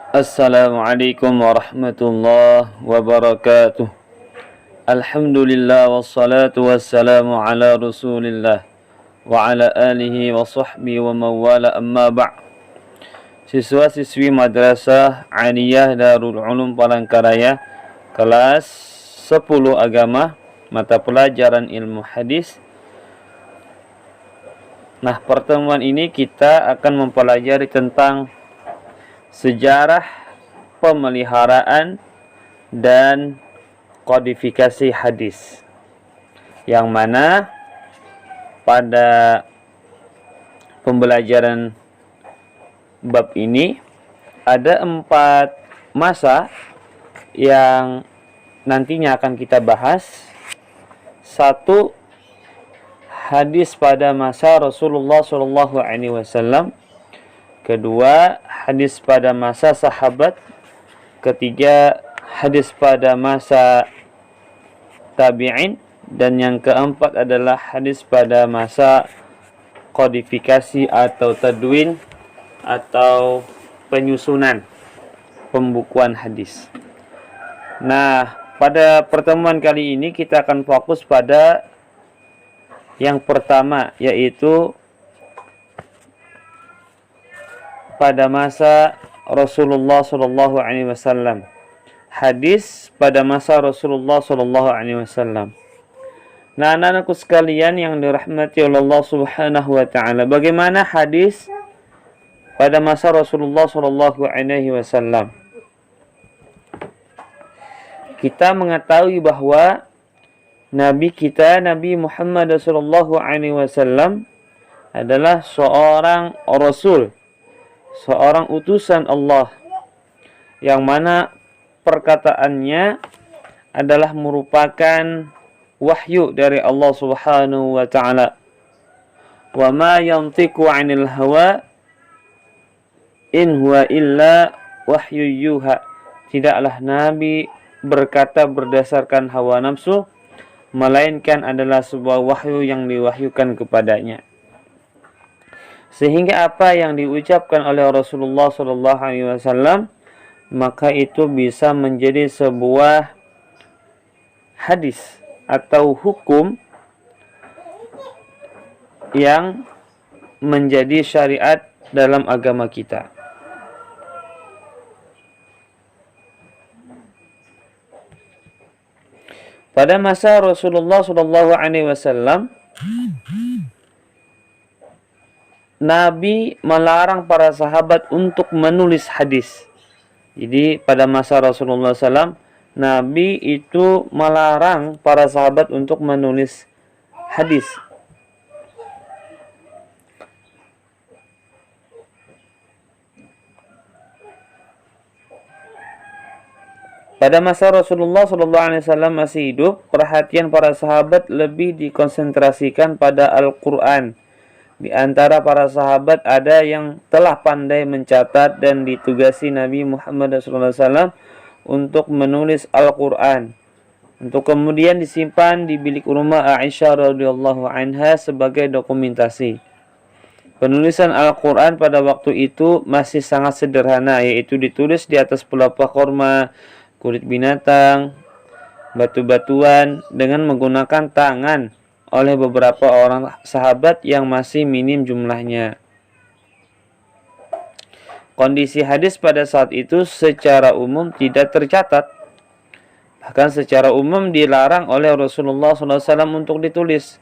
Assalamualaikum warahmatullahi wabarakatuh. Alhamdulillah wassalatu wassalamu ala Rasulillah wa ala alihi wa sahbihi wa mawala amma ba'. Siswa-siswi Madrasah Aliyah Darul Ulum Palangkaraya kelas 10 agama, mata pelajaran ilmu hadis. Nah, pertemuan ini kita akan mempelajari tentang sejarah pemeliharaan dan kodifikasi hadis, yang mana pada pembelajaran bab ini ada 4 masa yang nantinya akan kita bahas. 1. Hadis pada masa Rasulullah SAW. 2. Hadis pada masa sahabat. 3. Hadis pada masa tabi'in. Dan yang keempat adalah hadis pada masa kodifikasi atau tadwin atau penyusunan pembukuan hadis. Nah, pada pertemuan kali ini kita akan fokus pada yang pertama, yaitu pada masa Rasulullah SAW. Hadis pada masa Rasulullah SAW. Nah, anak-anakku sekalian yang dirahmati oleh Allah Subhanahu wa taala, bagaimana hadis pada masa Rasulullah SAW? Kita mengetahui bahwa Nabi kita, Nabi Muhammad SAW adalah seorang Rasul, seorang utusan Allah, yang mana perkataannya adalah merupakan wahyu dari Allah Subhanahu wa taala. Wa ma yantiqu 'anil hawa in huwa illa wahyu yuha. Tidaklah Nabi berkata berdasarkan hawa nafsu, melainkan adalah sebuah wahyu yang diwahyukan kepadanya. Sehingga apa yang diucapkan oleh Rasulullah SAW, maka itu bisa menjadi sebuah hadis atau hukum yang menjadi syariat dalam agama kita. Pada masa Rasulullah SAW, Nabi melarang para sahabat untuk menulis hadis. Jadi pada masa Rasulullah SAW, Nabi itu melarang para sahabat untuk menulis hadis. Pada masa Rasulullah SAW masih hidup, perhatian para sahabat lebih dikonsentrasikan pada Al-Quran. Di antara para sahabat ada yang telah pandai mencatat dan ditugasi Nabi Muhammad SAW untuk menulis Al-Quran, untuk kemudian disimpan di bilik rumah Aisyah radhiyallahu anha sebagai dokumentasi. Penulisan Al-Quran pada waktu itu masih sangat sederhana, yaitu ditulis di atas pelepah korma, kulit binatang, batu-batuan, dengan menggunakan tangan oleh beberapa orang sahabat yang masih minim jumlahnya. Kondisi hadis pada saat itu secara umum tidak tercatat. Bahkan secara umum dilarang oleh Rasulullah SAW untuk ditulis.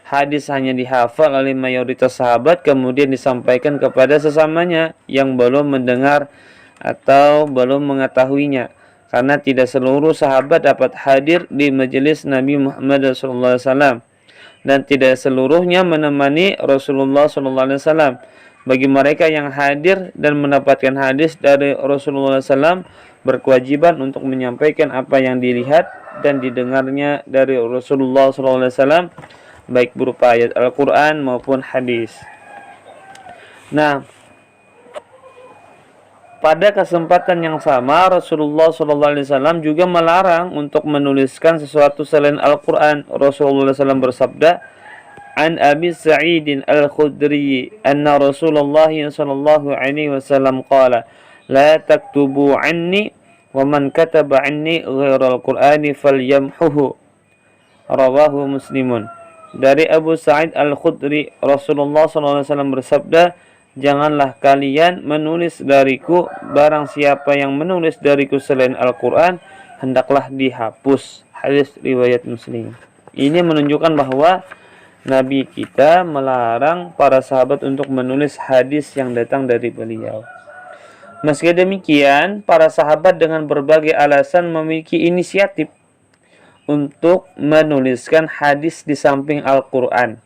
Hadis hanya dihafal oleh mayoritas sahabat, kemudian disampaikan kepada sesamanya yang belum mendengar atau belum mengetahuinya. Karena tidak seluruh sahabat dapat hadir di majelis Nabi Muhammad SAW, dan tidak seluruhnya menemani Rasulullah SAW. Bagi mereka yang hadir dan mendapatkan hadis dari Rasulullah SAW, berkewajiban untuk menyampaikan apa yang dilihat dan didengarnya dari Rasulullah SAW, baik berupa ayat Al-Quran maupun hadis. Nah, pada kesempatan yang sama, Rasulullah SAW juga melarang untuk menuliskan sesuatu selain Al-Quran. Rasulullah SAW bersabda, "An Abi Sa'id Al-Khudri anna Rasulullah sallallahu alaihi wasallam qala, la taktubu anni wa man kataba anni ghairal Qur'ani falyamhuhu. Rawahu Muslimun. Dari Abu Sa'id Al-Khudri, Rasulullah SAW bersabda, janganlah kalian menulis dariku, barang siapa yang menulis dariku selain Al-Quran, hendaklah dihapus. Hadis riwayat Muslim. Ini menunjukkan bahwa Nabi kita melarang para sahabat untuk menulis hadis yang datang dari beliau. Meski demikian, para sahabat dengan berbagai alasan memiliki inisiatif untuk menuliskan hadis di samping Al-Quran.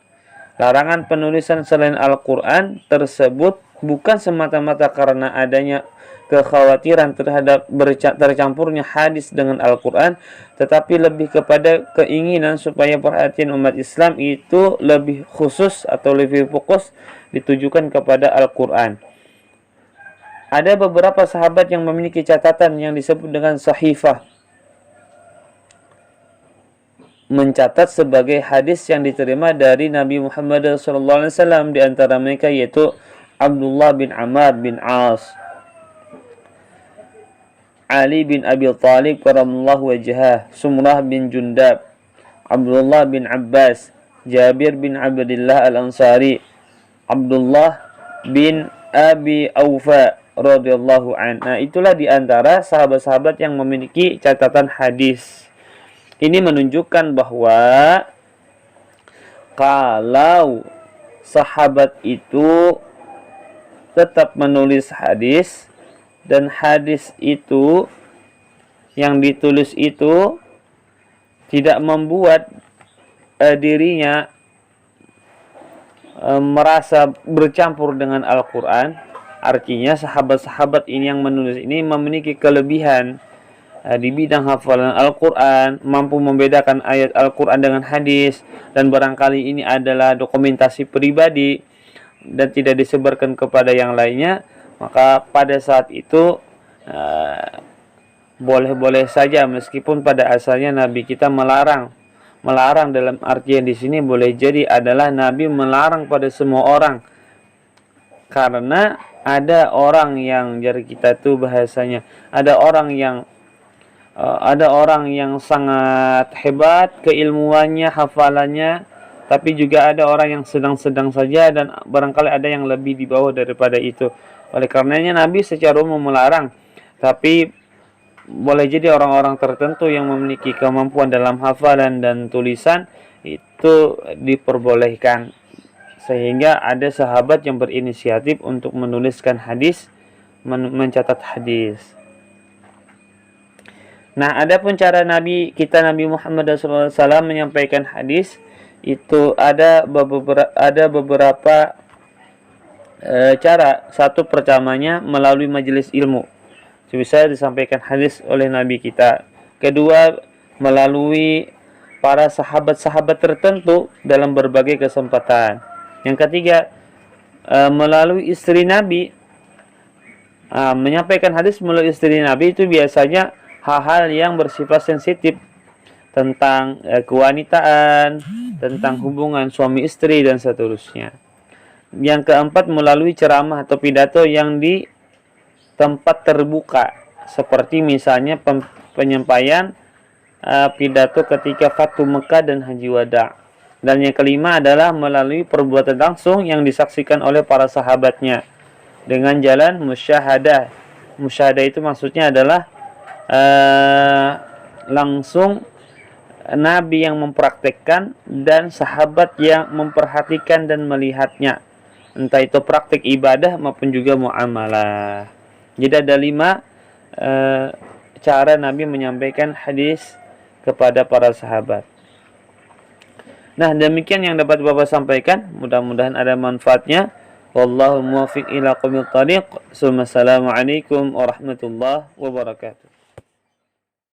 Larangan penulisan selain Al-Quran tersebut bukan semata-mata karena adanya kekhawatiran terhadap tercampurnya hadis dengan Al-Quran, tetapi lebih kepada keinginan supaya perhatian umat Islam itu lebih khusus atau lebih fokus ditujukan kepada Al-Quran. Ada beberapa sahabat yang memiliki catatan yang disebut dengan sahifah, mencatat sebagai hadis yang diterima dari Nabi Muhammad SAW. Di antara mereka yaitu Abdullah bin Amr bin As, Ali bin Abi Thalib karamallahu wajhah, Sumrah bin Jundab, Abdullah bin Abbas, Jabir bin Abdullah Al-Ansari, Abdullah bin Abi Aufa radhiyallahu anhu. Nah, itulah di antara sahabat-sahabat yang memiliki catatan hadis. Ini menunjukkan bahwa kalau sahabat itu tetap menulis hadis dan hadis itu yang ditulis itu tidak membuat dirinya merasa bercampur dengan Al-Quran, artinya sahabat-sahabat ini yang menulis ini memiliki kelebihan di bidang hafalan Al-Quran, mampu membedakan ayat Al-Quran dengan hadis, dan barangkali ini adalah dokumentasi pribadi dan tidak disebarkan kepada yang lainnya, maka pada saat itu boleh-boleh saja, meskipun pada asalnya Nabi kita melarang dalam artian di sini boleh jadi adalah Nabi melarang pada semua orang, karena ada orang yang, dari kita tuh bahasanya, ada orang yang sangat hebat keilmuannya, hafalannya, tapi juga ada orang yang sedang-sedang saja, dan barangkali ada yang lebih di bawah daripada itu. Oleh karenanya Nabi secara umum melarang, tapi boleh jadi orang-orang tertentu yang memiliki kemampuan dalam hafalan dan tulisan itu diperbolehkan, sehingga ada sahabat yang berinisiatif untuk menuliskan hadis, mencatat hadis. Nah, adapun cara Nabi Muhammad SAW menyampaikan hadis itu ada beberapa cara. Satu pertamanya melalui majelis ilmu, bisa disampaikan hadis oleh Nabi kita. Kedua, melalui para sahabat-sahabat tertentu dalam berbagai kesempatan. Yang ketiga, melalui istri Nabi. Menyampaikan hadis melalui istri Nabi itu biasanya hal-hal yang bersifat sensitif tentang kewanitaan, tentang hubungan suami istri dan seterusnya. Yang keempat, melalui ceramah atau pidato yang di tempat terbuka, seperti misalnya penyampaian pidato ketika Fathu Mekah dan Haji Wada. Dan yang kelima adalah melalui perbuatan langsung yang disaksikan oleh para sahabatnya dengan jalan musyahadah. Musyahadah itu maksudnya adalah langsung Nabi yang mempraktekkan dan sahabat yang memperhatikan dan melihatnya, entah itu praktik ibadah maupun juga muamalah. Jadi ada 5 cara Nabi menyampaikan hadis kepada para sahabat. Nah, demikian yang dapat Bapak sampaikan, mudah-mudahan ada manfaatnya. Wallahu muwaffiq ila aqwamit thariq. Assalamualaikum warahmatullahi wabarakatuh.